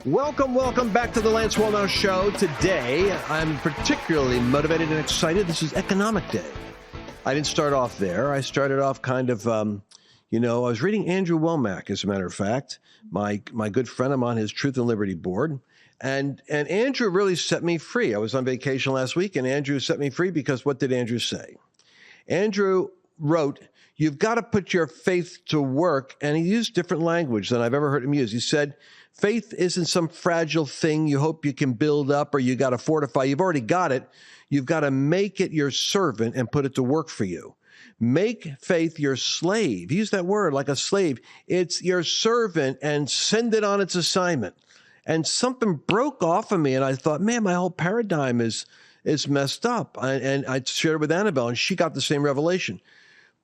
Welcome back to the Lance Wallnau Show. Today, I'm particularly motivated and excited. This is Economic Day. I didn't start off there. I started off kind of, I was reading Andrew Womack, as a matter of fact, my good friend. I'm on his Truth and Liberty board. And Andrew really set me free. I was on vacation last week, and Andrew set me free because what did Andrew say? Andrew wrote, "You've got to put your faith to work." And he used different language than I've ever heard him use. He said, faith isn't some fragile thing you hope you can build up or you got to fortify. You've already got it. You've got to make it your servant and put it to work for you. Make faith your slave. Use that word like a slave. It's your servant and send it on its assignment. And something broke off of me, and I thought, man, my whole paradigm is messed up. And I shared it with Annabelle, and she got the same revelation.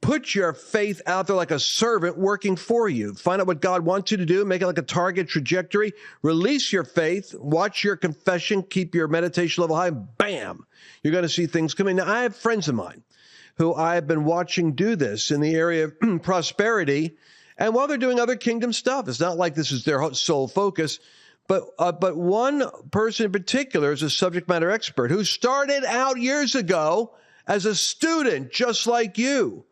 Put your faith out there like a servant working for you. Find out what God wants you to do. Make it like a target trajectory. Release your faith. Watch your confession. Keep your meditation level high. Bam! You're going to see things coming. Now, I have friends of mine who I have been watching do this in the area of prosperity. And while they're doing other kingdom stuff, it's not like this is their sole focus. But one person in particular is a subject matter expert who started out years ago as a student, just like you.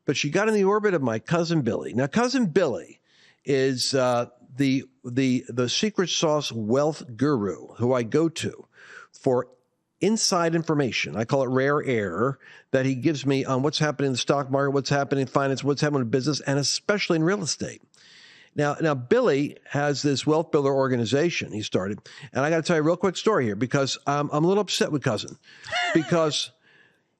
But she got in the orbit of my cousin Billy. Now, cousin Billy is the secret sauce wealth guru who I go to for inside information. I call it rare air that he gives me on what's happening in the stock market, what's happening in finance, what's happening in business, and especially in real estate. Now Billy has this wealth builder organization he started, and I got to tell you a real quick story here because I'm a little upset with cousin because.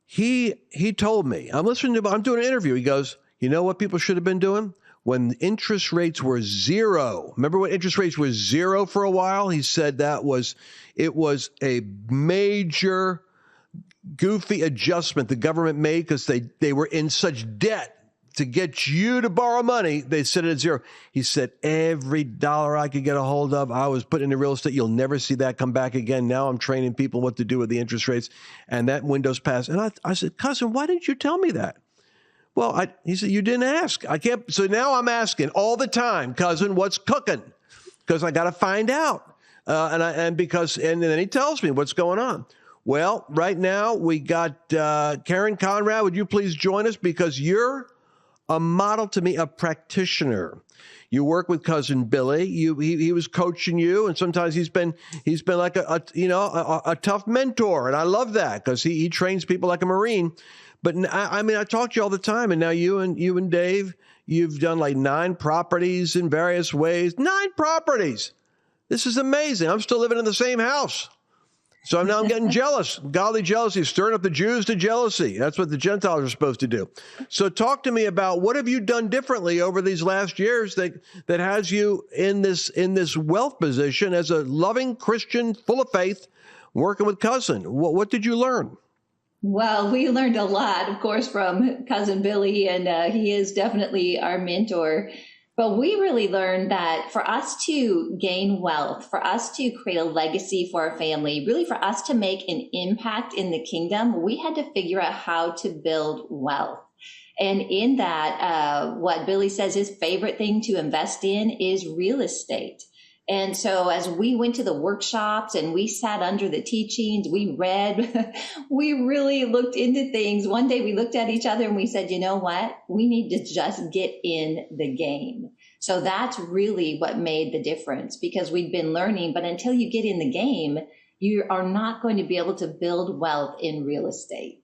He told me, I'm doing an interview. He goes, you know what people should have been doing? When interest rates were zero. Remember when interest rates were zero for a while? He said it was a major goofy adjustment the government made because they were in such debt to get you to borrow money. They set it at zero. He said, every dollar I could get a hold of, I was putting into real estate. You'll never see that come back again. Now I'm training people what to do with the interest rates. And that window's passed. And I said, cousin, why didn't you tell me that? Well, he said, you didn't ask. I can't. So now I'm asking all the time, cousin, what's cooking? Because I got to find out. And then he tells me what's going on. Well, right now we got Karen Conrad. Would you please join us? Because you're a model to me, a practitioner. You work with cousin Billy. He was coaching you, and sometimes he's been like a tough mentor, and I love that because he trains people like a Marine. But I talk to you all the time, and now you and Dave, you've done like 9 properties in various ways. 9 properties. This is amazing. I'm still living in the same house. So now I'm getting jealous, godly jealousy, stirring up the Jews to jealousy. That's what the Gentiles are supposed to do. So talk to me about what have you done differently over these last years that has you in this wealth position as a loving Christian, full of faith, working with cousin. What did you learn? Well, we learned a lot, of course, from cousin Billy, and he is definitely our mentor. But we really learned that for us to gain wealth, for us to create a legacy for our family, really for us to make an impact in the kingdom, we had to figure out how to build wealth. And in that, what Billy says his favorite thing to invest in is real estate. And so as we went to the workshops and we sat under the teachings, we read, we really looked into things. One day we looked at each other and we said, you know what? We need to just get in the game. So that's really what made the difference because we'd been learning, but until you get in the game, you are not going to be able to build wealth in real estate.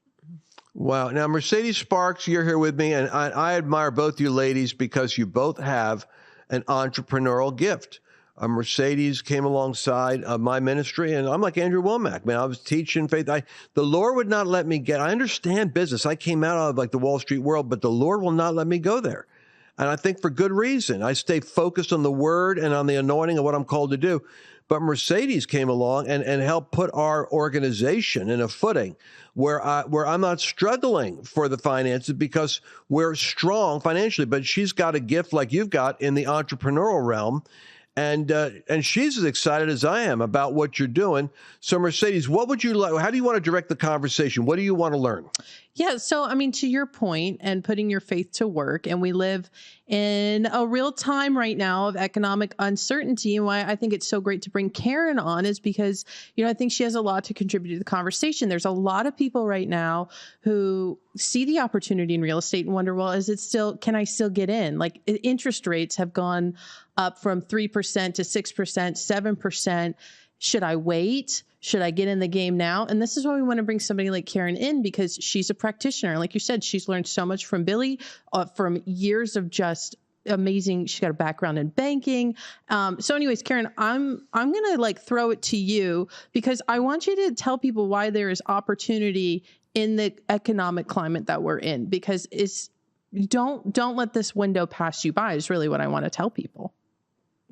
Wow. Now, Mercedes Sparks, you're here with me, and I admire both you ladies because you both have an entrepreneurial gift. Mercedes came alongside my ministry, and I'm like Andrew Womack, man. I was teaching faith. The Lord would not let me I understand business. I came out of like the Wall Street world, but the Lord will not let me go there. And I think for good reason. I stay focused on the word and on the anointing of what I'm called to do. But Mercedes came along and helped put our organization in a footing where I'm not struggling for the finances because we're strong financially. But she's got a gift like you've got in the entrepreneurial realm. And she's as excited as I am about what you're doing. So Mercedes, what would you like? How do you want to direct the conversation? What do you want to learn? Yeah. So, I mean, to your point and putting your faith to work, and we live in a real time right now of economic uncertainty. And why I think it's so great to bring Karen on is because, I think she has a lot to contribute to the conversation. There's a lot of people right now who see the opportunity in real estate and wonder, well, can I still get in? Like interest rates have gone up from 3% to 6%, 7%. Should I wait? Should I get in the game now? And this is why we want to bring somebody like Karen in, because she's a practitioner. Like you said, she's learned so much from Billy, from years of just amazing. She's got a background in banking. So anyways, Karen, I'm going to throw it to you because I want you to tell people why there is opportunity in the economic climate that we're in, because don't let this window pass you by is really what I want to tell people.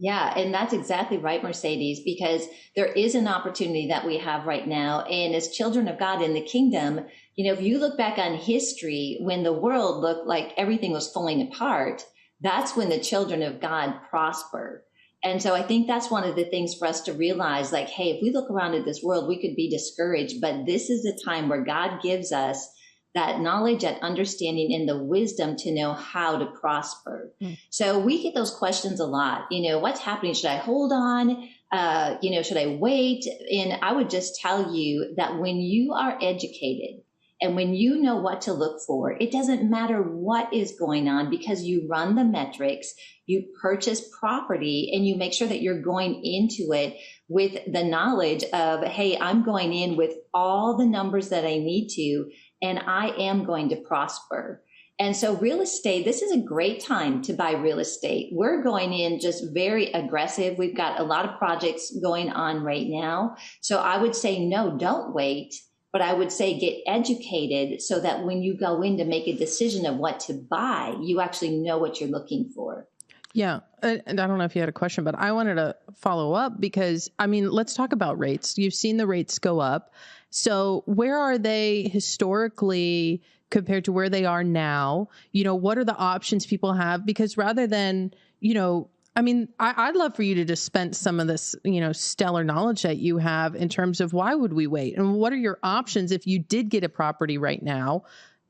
Yeah, and that's exactly right, Mercedes, because there is an opportunity that we have right now. And as children of God in the kingdom, if you look back on history, when the world looked like everything was falling apart, that's when the children of God prosper. And so I think that's one of the things for us to realize, hey, if we look around at this world, we could be discouraged, but this is the time where God gives us that knowledge, that understanding, and the wisdom to know how to prosper. So we get those questions a lot. What's happening? Should I hold on? Should I wait? And I would just tell you that when you are educated and when you know what to look for, it doesn't matter what is going on, because you run the metrics, you purchase property, and you make sure that you're going into it with the knowledge of, hey, I'm going in with all the numbers that I need to, and I am going to prosper. And so real estate, this is a great time to buy real estate. We're going in just very aggressive. We've got a lot of projects going on right now. So I would say, no, don't wait. But I would say get educated so that when you go in to make a decision of what to buy, you actually know what you're looking for. Yeah. And I don't know if you had a question, but I wanted to follow up because, let's talk about rates. You've seen the rates go up. So where are they historically compared to where they are now? What are the options people have? Because rather than, I'd love for you to dispense some of this, stellar knowledge that you have in terms of why would we wait? And what are your options if you did get a property right now?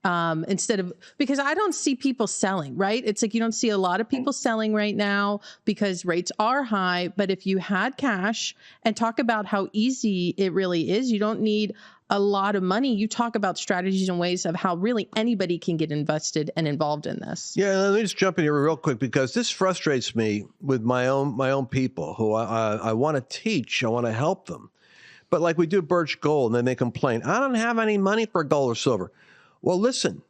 Because I don't see people selling, right? It's you don't see a lot of people selling right now because rates are high. But if you had cash, and talk about how easy it really is, you don't need a lot of money. You talk about strategies and ways of how really anybody can get invested and involved in this. Yeah, let me just jump in here real quick, because this frustrates me with my own people who I want to teach. I want to help them. But we do Birch Gold, and then they complain, I don't have any money for gold or silver. Well, listen,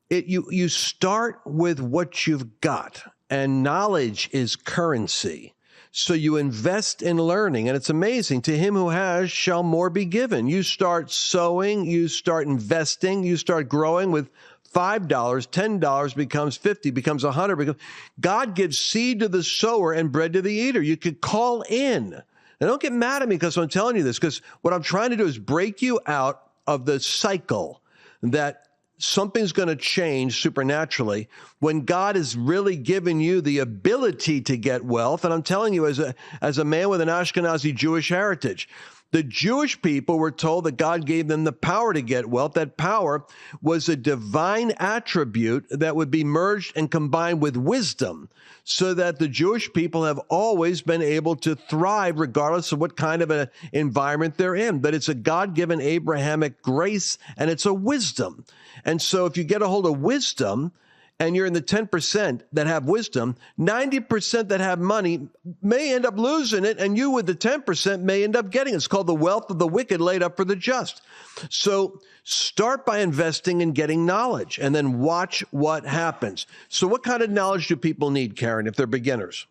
you start with what you've got, and knowledge is currency. So you invest in learning, and it's amazing. To him who has shall more be given. You start sowing, you start investing, you start growing with $5, $10 becomes 50, becomes 100. God gives seed to the sower and bread to the eater. You could call in. And don't get mad at me because I'm telling you this, because what I'm trying to do is break you out of the cycle that something's going to change supernaturally when God has really given you the ability to get wealth. And I'm telling you, as a man with an Ashkenazi Jewish heritage, the Jewish people were told that God gave them the power to get wealth. That power was a divine attribute that would be merged and combined with wisdom, so that the Jewish people have always been able to thrive regardless of what kind of an environment they're in. But it's a God-given Abrahamic grace, and it's a wisdom. And so if you get a hold of wisdom, and you're in the 10% that have wisdom, 90% that have money may end up losing it, and you with the 10% may end up getting it. It's called the wealth of the wicked laid up for the just. So start by investing in getting knowledge, and then watch what happens. So what kind of knowledge do people need, Karen, if they're beginners?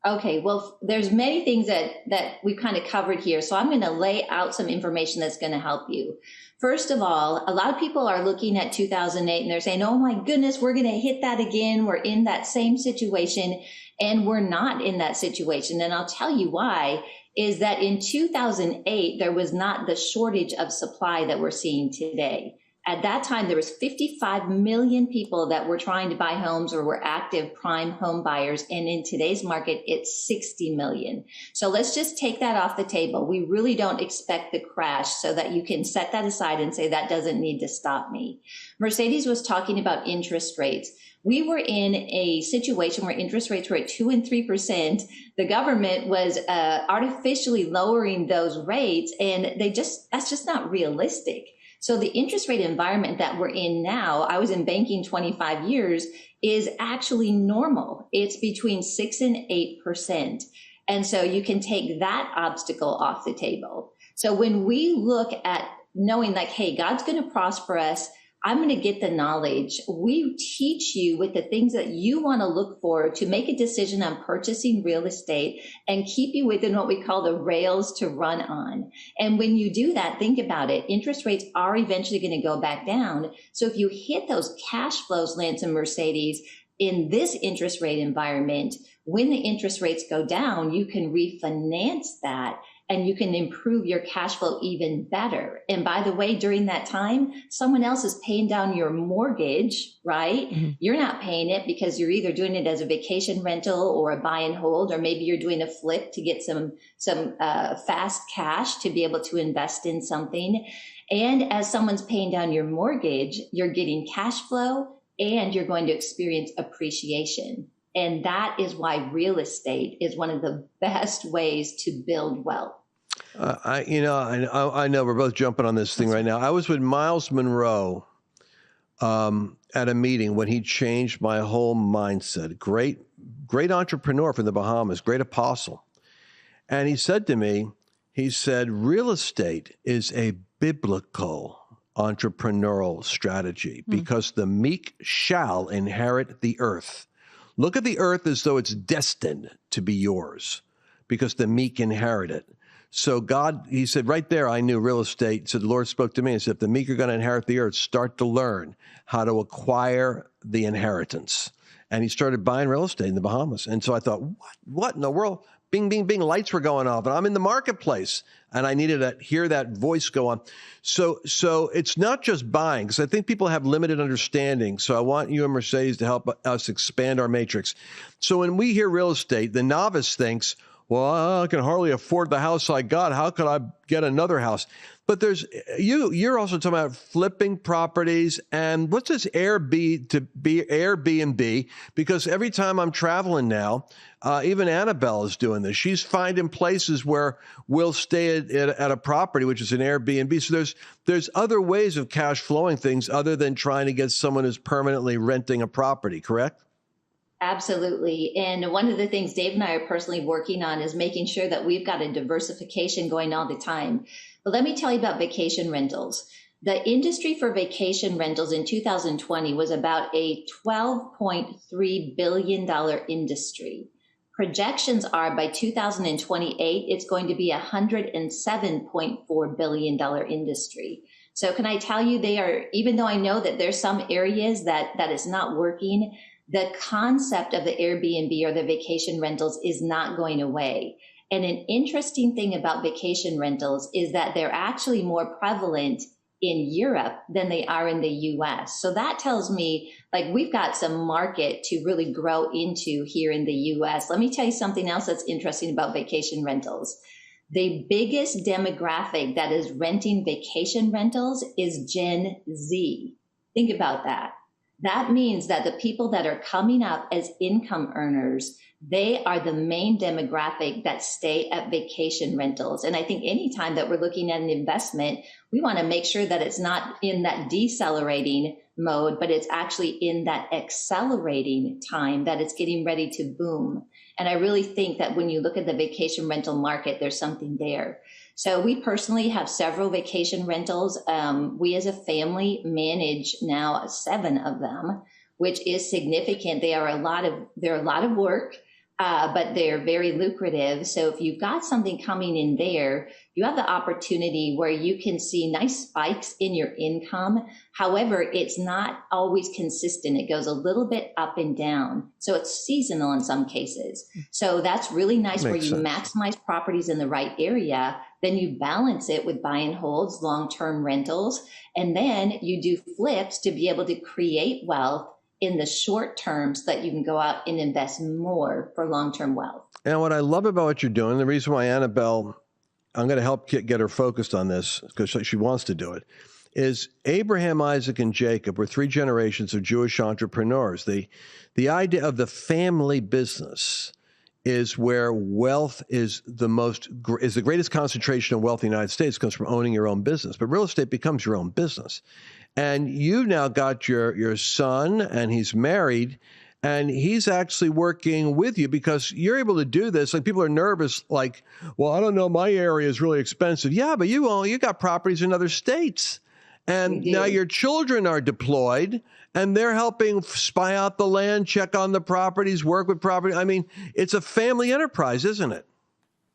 Okay, well, there's many things that we've kind of covered here. So I'm going to lay out some information that's going to help you. First of all, a lot of people are looking at 2008 and they're saying, oh my goodness, we're going to hit that again. We're in that same situation, and we're not in that situation. And I'll tell you why, is that in 2008, there was not the shortage of supply that we're seeing today. At that time, there was 55 million people that were trying to buy homes or were active prime home buyers. And in today's market, it's 60 million. So let's just take that off the table. We really don't expect the crash, so that you can set that aside and say that doesn't need to stop me. Mercedes was talking about interest rates. We were in a situation where interest rates were at 2 and 3%. The government was artificially lowering those rates, and that's just not realistic. So the interest rate environment that we're in now, I was in banking 25 years, is actually normal. It's between 6 and 8%. And so you can take that obstacle off the table. So when we look at knowing like, hey, God's going to prosper us, I'm going to get the knowledge. We teach you with the things that you want to look for to make a decision on purchasing real estate and keep you within what we call the rails to run on. And when you do that, think about it. Interest rates are eventually going to go back down. So if you hit those cash flows, Lance and Mercedes, in this interest rate environment, when the interest rates go down, you can refinance that and you can improve your cash flow even better. And by the way, during that time, someone else is paying down your mortgage, right? Mm-hmm. You're not paying it because you're either doing it as a vacation rental or a buy and hold, or maybe you're doing a flip to get some fast cash to be able to invest in something. And as someone's paying down your mortgage, you're getting cash flow and you're going to experience appreciation. And that is why real estate is one of the best ways to build wealth. I know we're both jumping on this thing right now. I was with Miles Monroe at a meeting when he changed my whole mindset. Great entrepreneur from the Bahamas, great apostle. And he said to me, he said, real estate is a biblical entrepreneurial strategy because the meek shall inherit the earth. Look at the earth as though it's destined to be yours because the meek inherit it. So God, he said, right there, I knew real estate. He said, the Lord spoke to me and said, if the meek are going to inherit the earth, start to learn how to acquire the inheritance. And he started buying real estate in the Bahamas. And so I thought, what in the world? Bing, bing, bing, lights were going off, and I'm in the marketplace, and I needed to hear that voice go on. So it's not just buying, because I think people have limited understanding. So I want you and Mercedes to help us expand our matrix. So when we hear real estate, the novice thinks, well, I can hardly afford the house I got. How could I get another house? But you're also talking about flipping properties and what's this Airbnb? Because every time I'm traveling now, even Annabelle is doing this. She's finding places where we'll stay at a property, which is an Airbnb. So there's other ways of cash flowing things other than trying to get someone who's permanently renting a property, correct? Absolutely. And one of the things Dave and I are personally working on is making sure that we've got a diversification going all the time. But let me tell you about vacation rentals. The industry for vacation rentals in 2020 was about a $12.3 billion industry. Projections are by 2028, it's going to be a $107.4 billion industry. So can I tell you, even though I know that there's some areas that is not working, the concept of the Airbnb or the vacation rentals is not going away. And an interesting thing about vacation rentals is that they're actually more prevalent in Europe than they are in the US. So that tells me like we've got some market to really grow into here in the US. Let me tell you something else that's interesting about vacation rentals. The biggest demographic that is renting vacation rentals is Gen Z. Think about that. That means that the people that are coming up as income earners, they are the main demographic that stay at vacation rentals. And I think anytime that we're looking at an investment, we want to make sure that it's not in that decelerating mode, but it's actually in that accelerating time that it's getting ready to boom. And I really think that when you look at the vacation rental market, there's something there. So we personally have several vacation rentals. We as a family manage now 7 of them, which is significant. They're a lot of work, but they're very lucrative. So if you've got something coming in there, you have the opportunity where you can see nice spikes in your income. However, it's not always consistent. It goes a little bit up and down. So it's seasonal in some cases. So that's really nice where you maximize properties in the right area. Then you balance it with buy and holds, long-term rentals, and then you do flips to be able to create wealth in the short term so that you can go out and invest more for long-term wealth. And what I love about what you're doing, the reason why Annabelle, I'm going to help get her focused on this because she wants to do it, is Abraham, Isaac, and Jacob were 3 generations of Jewish entrepreneurs. The idea of the family business is where wealth is the greatest concentration of wealth in the United States. It comes from owning your own business. But real estate becomes your own business. And you've now got your son, and he's married, and he's actually working with you because you're able to do this. Like, people are nervous, like, well, I don't know, my area is really expensive. Yeah, but you got properties in other states. And now your children are deployed, and they're helping spy out the land, check on the properties, work with property. I mean, it's a family enterprise, isn't it?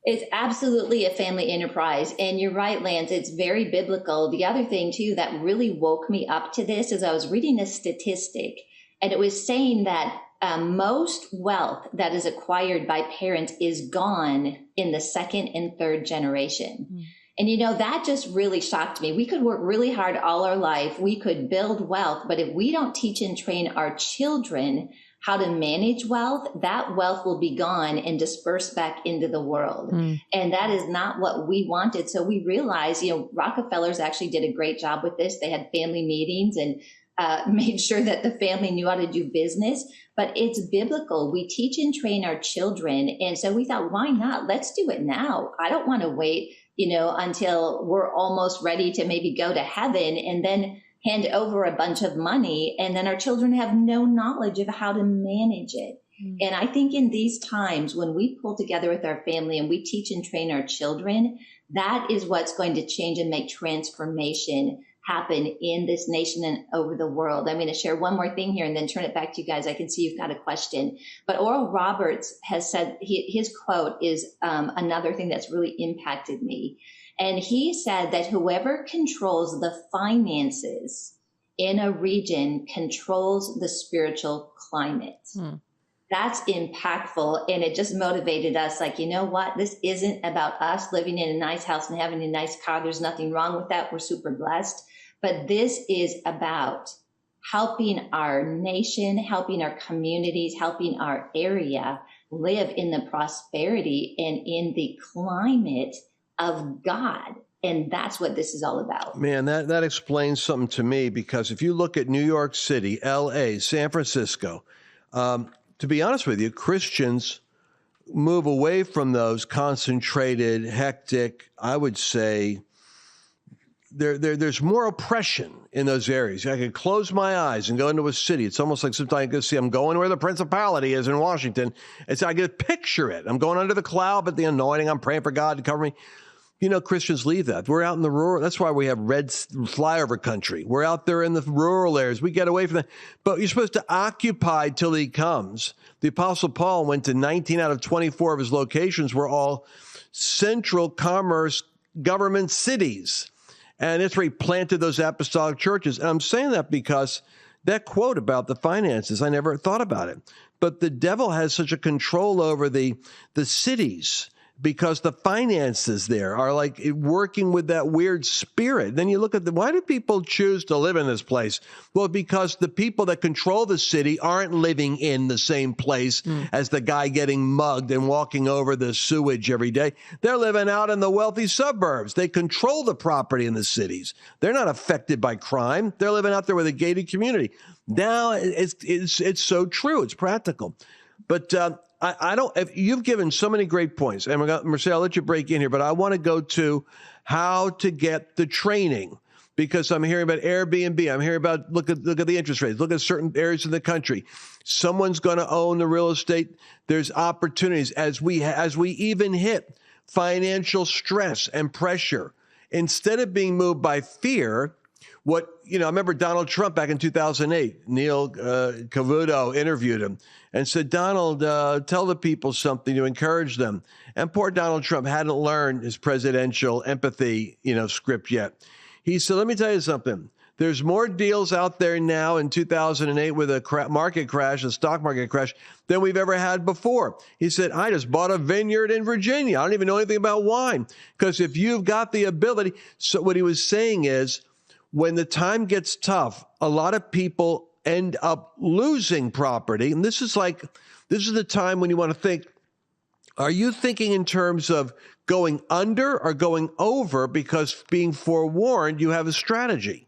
It's absolutely a family enterprise. And you're right, Lance, it's very biblical. The other thing, too, that really woke me up to this is I was reading a statistic, and it was saying that most wealth that is acquired by parents is gone in the second and third generation. Mm. And, that just really shocked me. We could work really hard all our life. We could build wealth. But if we don't teach and train our children how to manage wealth, that wealth will be gone and dispersed back into the world. Mm. And that is not what we wanted. So we realized, Rockefellers actually did a great job with this. They had family meetings and made sure that the family knew how to do business. But it's biblical. We teach and train our children. And so we thought, why not? Let's do it now. I don't want to wait, until we're almost ready to maybe go to heaven and then hand over a bunch of money, and then our children have no knowledge of how to manage it. Mm-hmm. And I think in these times when we pull together with our family and we teach and train our children, that is what's going to change and make transformation happen in this nation and over the world. I'm going to share one more thing here and then turn it back to you guys. I can see you've got a question. But Oral Roberts has said, his quote is another thing that's really impacted me. And he said that whoever controls the finances in a region controls the spiritual climate. Hmm. That's impactful. And it just motivated us like, you know what? This isn't about us living in a nice house and having a nice car. There's nothing wrong with that. We're super blessed. But this is about helping our nation, helping our communities, helping our area live in the prosperity and in the climate of God. And that's what this is all about. Man, that explains something to me, because if you look at New York City, LA, San Francisco, to be honest with you, Christians move away from those concentrated, hectic, I would say, there's more oppression in those areas. I can close my eyes and go into a city. It's almost like sometimes I can see I'm going where the principality is in Washington. I can picture it. I'm going under the cloud, but the anointing, I'm praying for God to cover me. Christians leave that. We're out in the rural. That's why we have red flyover country. We're out there in the rural areas. We get away from that. But you're supposed to occupy till he comes. The Apostle Paul went to 19 out of 24 of his locations were all central commerce government cities. And it's where he planted those apostolic churches. And I'm saying that because that quote about the finances, I never thought about it. But the devil has such a control over the cities, because the finances there are like working with that weird spirit. Then you look at why do people choose to live in this place? Well, because the people that control the city aren't living in the same place as the guy getting mugged and walking over the sewage every day. They're living out in the wealthy suburbs. They control the property in the cities. They're not affected by crime. They're living out there with a gated community. Now it's so true. It's practical. But I don't, if you've given so many great points, and Marcel, I'll let you break in here, but I want to go to how to get the training, because I'm hearing about Airbnb. I'm hearing about, look at the interest rates, look at certain areas of the country. Someone's going to own the real estate. There's opportunities as we even hit financial stress and pressure. Instead of being moved by fear, I remember Donald Trump back in 2008, Neil Cavuto interviewed him and said, Donald, tell the people something to encourage them. And poor Donald Trump hadn't learned his presidential empathy, script yet. He said, let me tell you something. There's more deals out there now in 2008 with a market crash, a stock market crash, than we've ever had before. He said, I just bought a vineyard in Virginia. I don't even know anything about wine. Because if you've got the ability, so what he was saying is, when the time gets tough, a lot of people end up losing property. And this is the time when you want to think, are you thinking in terms of going under or going over? Because being forewarned, you have a strategy.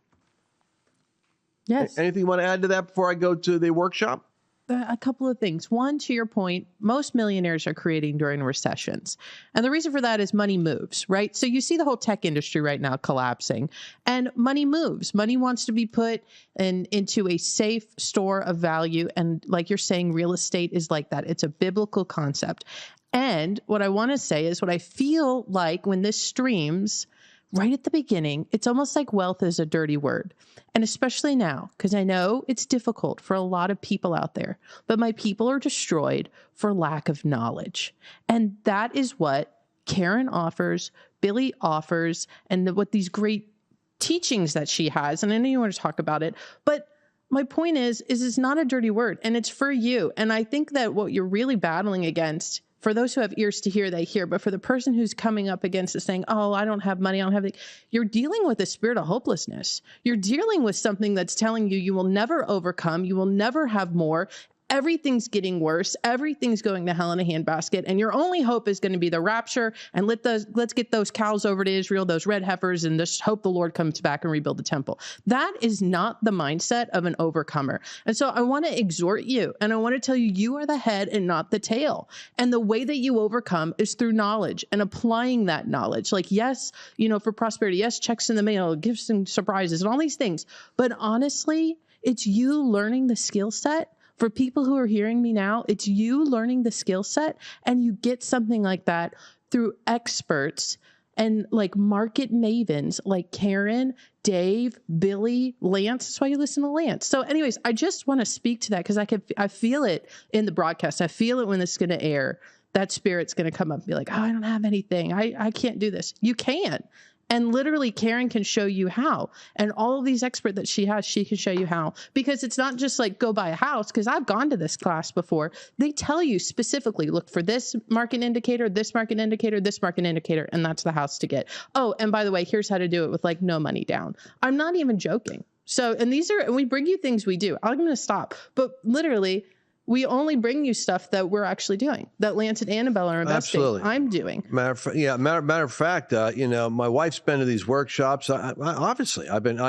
Yes. Anything you want to add to that before I go to the workshop? A couple of things. One, to your point, most millionaires are creating during recessions. And the reason for that is money moves, right? So you see the whole tech industry right now collapsing, and money moves. Money wants to be put into a safe store of value. And like you're saying, real estate is like that. It's a biblical concept. And what I want to say is what I feel like when this streams right at the beginning, it's almost like wealth is a dirty word. And especially now, because I know it's difficult for a lot of people out there, but my people are destroyed for lack of knowledge. And that is what Karen offers, Billy offers, and what these great teachings that she has. And I know you want to talk about it, but my point is it's not a dirty word, and it's for you. And I think that what you're really battling against, for those who have ears to hear, they hear. But for the person who's coming up against it saying, oh, I don't have money, I don't have you're dealing with a spirit of hopelessness. You're dealing with something that's telling you you will never overcome, you will never have more. Everything's getting worse. Everything's going to hell in a handbasket. And your only hope is going to be the rapture. And let's get those cows over to Israel, those red heifers, and just hope the Lord comes back and rebuild the temple. That is not the mindset of an overcomer. And so I want to exhort you, and I want to tell you, you are the head and not the tail. And the way that you overcome is through knowledge and applying that knowledge. Like, yes, for prosperity, yes, checks in the mail, gifts and surprises and all these things. But honestly, it's you learning the skill set. For people who are hearing me now, it's you learning the skill set, and you get something like that through experts and like market mavens like Karen, Dave, Billy, Lance. That's why you listen to Lance. So anyways, I just want to speak to that because I feel it in the broadcast. I feel it when it's going to air. That spirit's going to come up and be like, oh, I don't have anything. I can't do this. You can. And literally, Karen can show you how. And all of these experts that she has, she can show you how. Because it's not just like go buy a house, because I've gone to this class before. They tell you specifically, look for this market indicator, this market indicator, this market indicator, and that's the house to get. Oh, and by the way, here's how to do it with like no money down. I'm not even joking. So, and we bring you things we do. I'm going to stop. But literally, we only bring you stuff that we're actually doing, that Lance and Annabelle are investing. Absolutely. I'm doing. Matter of fact, my wife's been to these workshops. Obviously, I've been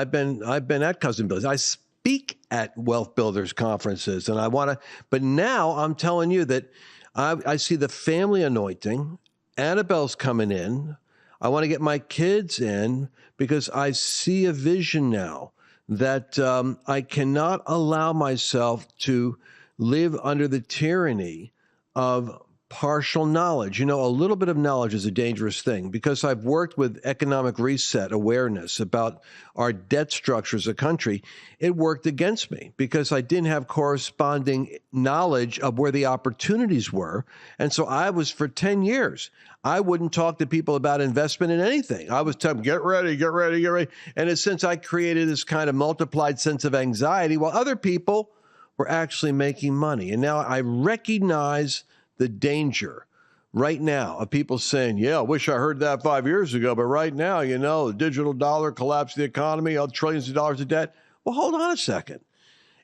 at Cousin Billy's. I speak at Wealth Builders conferences, and but now I'm telling you that I see the family anointing. Annabelle's coming in. I want to get my kids in because I see a vision now that I cannot allow myself to live under the tyranny of partial knowledge. A little bit of knowledge is a dangerous thing because I've worked with economic reset awareness about our debt structure as a country. It worked against me because I didn't have corresponding knowledge of where the opportunities were. And so I was, for 10 years, I wouldn't talk to people about investment in anything. I was telling them, get ready, get ready, get ready. And in a sense, I created this kind of multiplied sense of anxiety while other people were actually making money. And now I recognize the danger right now of people saying, yeah, I wish I heard that 5 years ago, but right now, the digital dollar collapsed the economy, trillions of dollars of debt. Well, hold on a second.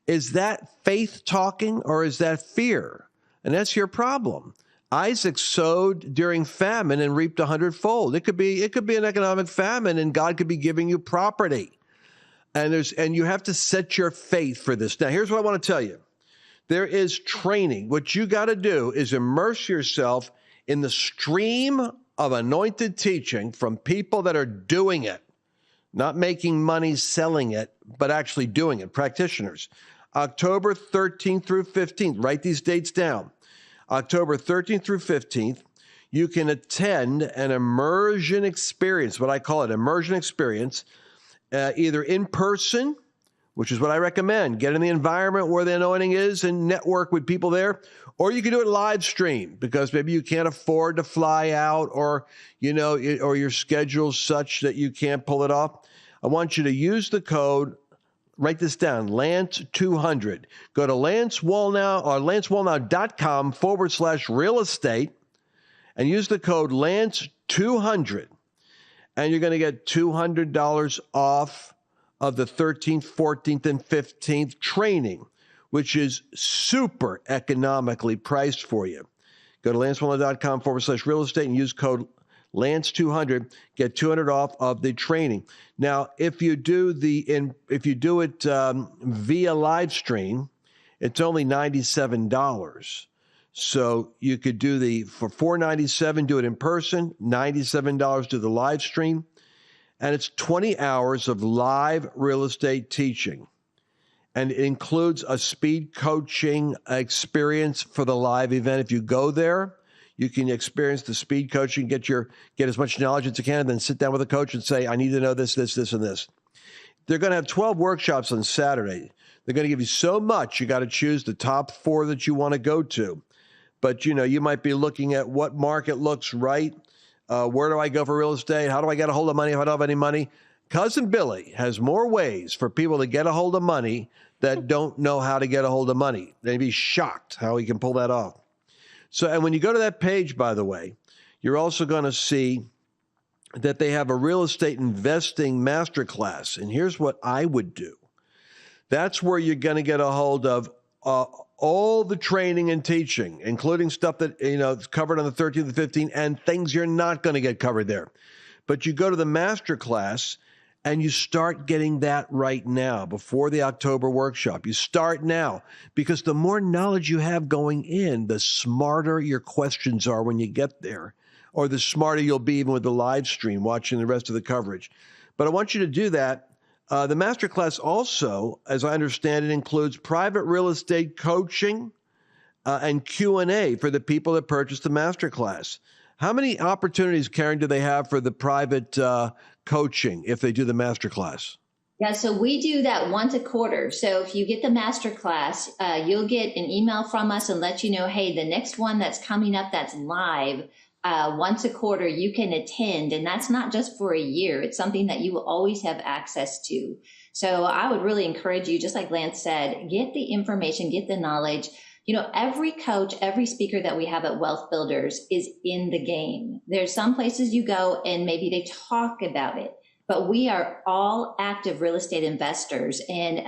Is that faith talking or is that fear? And that's your problem. Isaac sowed during famine and reaped 100-fold. It could be an economic famine, and God could be giving you property. And you have to set your faith for this. Now, here's what I want to tell you. There is training. What you got to do is immerse yourself in the stream of anointed teaching from people that are doing it, not making money selling it, but actually doing it, practitioners. October 13th through 15th, write these dates down. October 13th through 15th, you can attend an immersion experience, what I call an immersion experience, either in person, which is what I recommend. Get in the environment where the anointing is and network with people there. Or you can do it live stream because maybe you can't afford to fly out, or, or your schedule's such that you can't pull it off. I want you to use the code. Write this down, Lance200. Go to lancewallnow.com/real estate and use the code Lance200. And you're going to get $200 off of the 13th, 14th, and 15th training, which is super economically priced for you. Go to lancewallnow.com/real estate and use code Lance200, get $200 off of the training. Now, if you do it via live stream, it's only $97. So you could do for $497, do it in person, $97 do the live stream, and it's 20 hours of live real estate teaching. And it includes a speed coaching experience for the live event. If you go there, you can experience the speed coaching, get as much knowledge as you can, and then sit down with a coach and say, I need to know this, this, this, and this. They're going to have 12 workshops on Saturday. They're going to give you so much, you got to choose the top 4 that you want to go to. But, you might be looking at what market looks right. Where do I go for real estate? How do I get a hold of money if I don't have any money? Cousin Billy has more ways for people to get a hold of money that don't know how to get a hold of money. They'd be shocked how he can pull that off. So, and when you go to that page, by the way, you're also going to see that they have a real estate investing masterclass. And here's what I would do. That's where you're going to get a hold of all the training and teaching, including stuff that, is covered on the 13th and 15th, and things you're not going to get covered there. But you go to the masterclass and you start getting that right now before the October workshop. You start now, because the more knowledge you have going in, the smarter your questions are when you get there, or the smarter you'll be even with the live stream watching the rest of the coverage. But I want you to do that. The masterclass also, as I understand it, includes private real estate coaching and Q&A for the people that purchase the masterclass. How many opportunities, Karen, do they have for the private coaching if they do the masterclass? Yeah, so we do that once a quarter. So if you get the masterclass, you'll get an email from us and let you know, hey, the next one that's coming up that's live, once a quarter you can attend. And that's not just for a year. It's something that you will always have access to. So I would really encourage you, just like Lance said, get the information, get the knowledge. Every coach, every speaker that we have at Wealth Builders is in the game. There's some places you go and maybe they talk about it, but we are all active real estate investors, and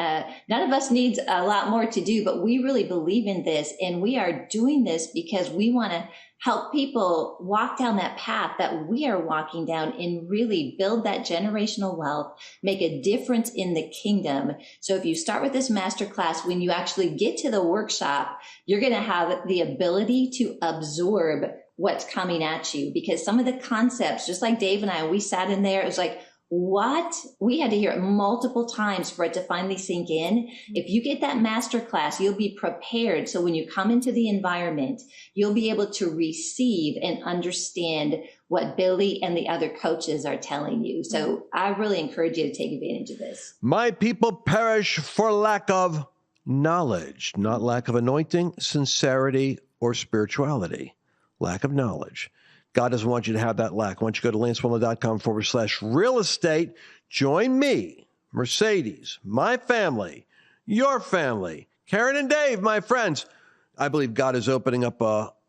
none of us needs a lot more to do, but we really believe in this, and we are doing this because we want to help people walk down that path that we are walking down and really build that generational wealth, make a difference in the kingdom. So if you start with this masterclass, when you actually get to the workshop, you're going to have the ability to absorb what's coming at you, because some of the concepts, just like Dave and I, we sat in there, it was like, what? We had to hear it multiple times for it to finally sink in. If you get that master class, you'll be prepared. So when you come into the environment, you'll be able to receive and understand what Billy and the other coaches are telling you. So I really encourage you to take advantage of this. My people perish for lack of knowledge, not lack of anointing, sincerity, or spirituality. Lack of knowledge. God doesn't want you to have that lack. I want you to go to lancewallnow.com/real estate. Join me, Mercedes, my family, your family, Karen and Dave, my friends. I believe God is opening up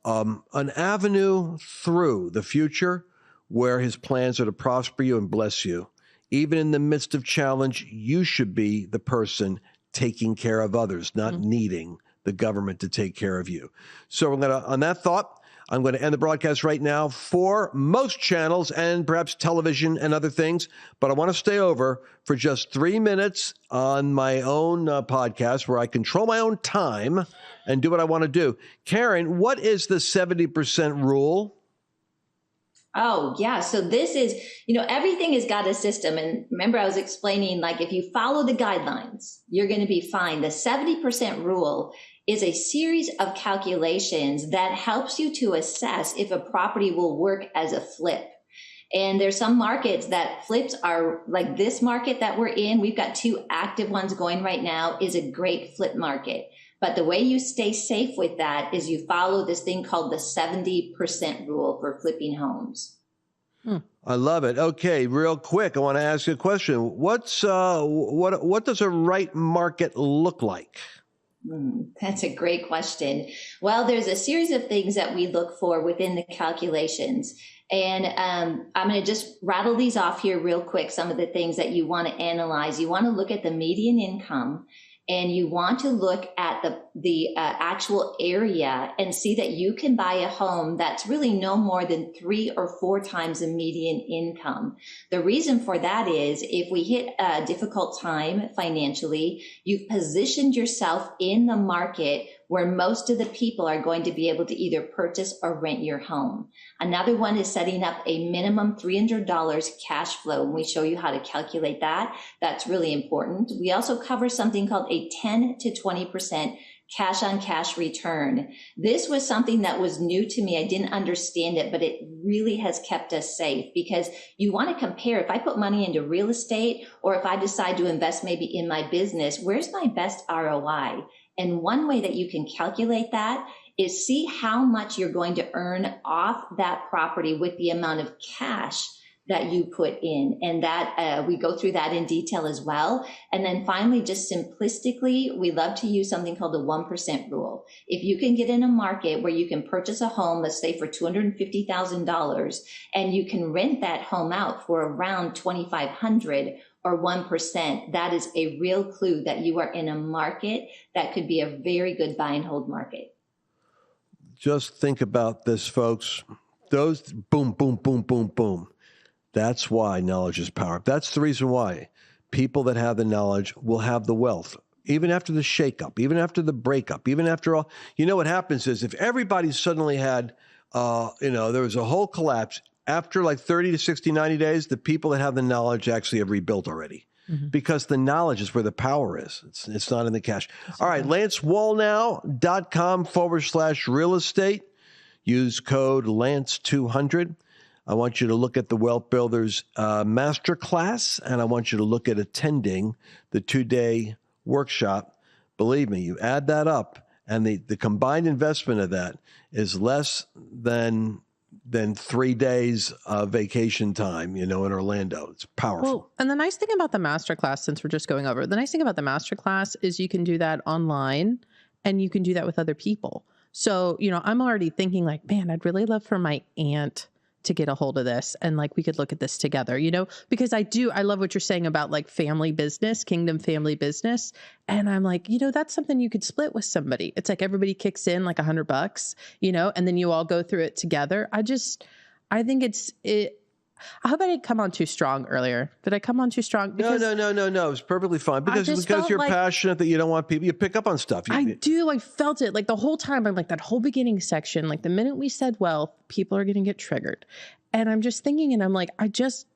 an avenue through the future where his plans are to prosper you and bless you. Even in the midst of challenge, you should be the person taking care of others, not needing the government to take care of you. So on that thought, I'm going to end the broadcast right now for most channels and perhaps television and other things, but I want to stay over for just 3 minutes on my own podcast where I control my own time and do what I want to do. Karen, what is the 70% rule? Oh, yeah. So this is, everything has got a system. And remember, I was explaining, like, if you follow the guidelines, you're going to be fine. The 70% rule is a series of calculations that helps you to assess if a property will work as a flip. And there's some markets that flips are like this market that we're in. We've got 2 active ones going right now, is a great flip market. But the way you stay safe with that is you follow this thing called the 70% rule for flipping homes. I love it. Okay, real quick, I want to ask you a question. What does a right market look like? That's a great question. Well, there's a series of things that we look for within the calculations. And I'm going to just rattle these off here real quick. Some of the things that you want to analyze. You want to look at the median income, and you want to look at the actual area and see that you can buy a home that's really no more than 3 or 4 times the median income. The reason for that is if we hit a difficult time financially, you've positioned yourself in the market where most of the people are going to be able to either purchase or rent your home. Another one is setting up a minimum $300 cash flow. And we show you how to calculate that. That's really important. We also cover something called a 10 to 20% cash on cash return. This was something that was new to me. I didn't understand it, but it really has kept us safe because you want to compare. If I put money into real estate or if I decide to invest maybe in my business, where's my best ROI? And one way that you can calculate that is see how much you're going to earn off that property with the amount of cash that you put in. And that we go through that in detail as well. And then finally, just simplistically, we love to use something called the 1% rule. If you can get in a market where you can purchase a home, let's say for $250,000, and you can rent that home out for around $2,500 or 1%, that is a real clue that you are in a market that could be a very good buy and hold market. Just think about this, folks. Those boom, boom, boom, boom, boom. That's why knowledge is power. That's the reason why people that have the knowledge will have the wealth. Even after the shakeup, even after the breakup, even after all, you know what happens is if everybody suddenly had, there was a whole collapse, after like 30 to 60, 90 days, the people that have the knowledge actually have rebuilt already. Because the knowledge is where the power is. It's not in the cash. All right, LanceWallnow.com/real estate. Use code Lance200. I want you to look at the Wealth Builders Masterclass, and I want you to look at attending the 2-day workshop. Believe me, you add that up, and the combined investment of that is less than 3 days of vacation time, in Orlando. It's powerful. Well, and the nice thing about the masterclass, since we're just going over, the nice thing about the masterclass is you can do that online and you can do that with other people. So, I'm already thinking like, man, I'd really love for my aunt to get a hold of this. And like, we could look at this together, because I love what you're saying about like family business, kingdom family business. And I'm like, that's something you could split with somebody. It's like everybody kicks in like $100, and then you all go through it together. I think I hope I didn't come on too strong earlier. Did I come on too strong? Because no. It's perfectly fine because you're passionate that you don't want people. You pick up on stuff. I do. I felt it like the whole time. I'm like that whole beginning section. Like the minute we said wealth, people are going to get triggered. And I'm just thinking, and I'm like,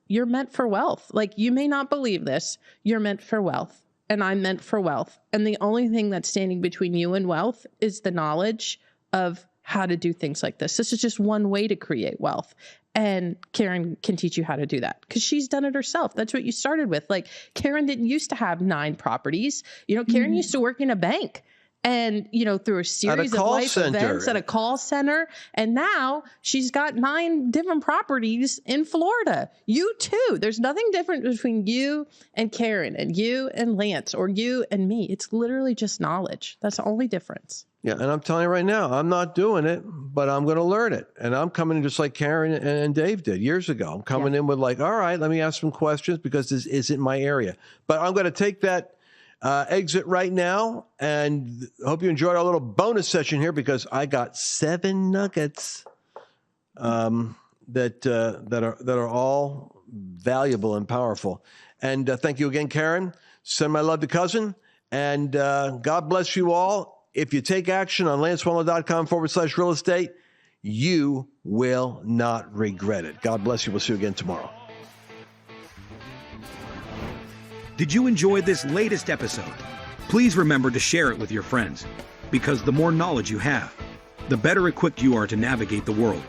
you're meant for wealth. Like you may not believe this. You're meant for wealth, and I'm meant for wealth. And the only thing that's standing between you and wealth is the knowledge of how to do things like this. This is just one way to create wealth. And Karen can teach you how to do that because she's done it herself. That's what you started with. Like Karen didn't used to have 9 properties. Karen used to work in a bank and, through a series of life events at a call center. And now she's got 9 different properties in Florida. You too. There's nothing different between you and Karen and you and Lance or you and me. It's literally just knowledge. That's the only difference. Yeah, and I'm telling you right now, I'm not doing it, but I'm going to learn it. And I'm coming in just like Karen and Dave did years ago. I'm coming in with like, all right, let me ask some questions because this isn't my area. But I'm going to take that exit right now, and hope you enjoyed our little bonus session here because I got 7 nuggets that are all valuable and powerful. And thank you again, Karen. Send my love to cousin, and God bless you all. If you take action on LanceWallnow.com/real estate, you will not regret it. God bless you. We'll see you again tomorrow. Did you enjoy this latest episode? Please remember to share it with your friends, because the more knowledge you have, the better equipped you are to navigate the world.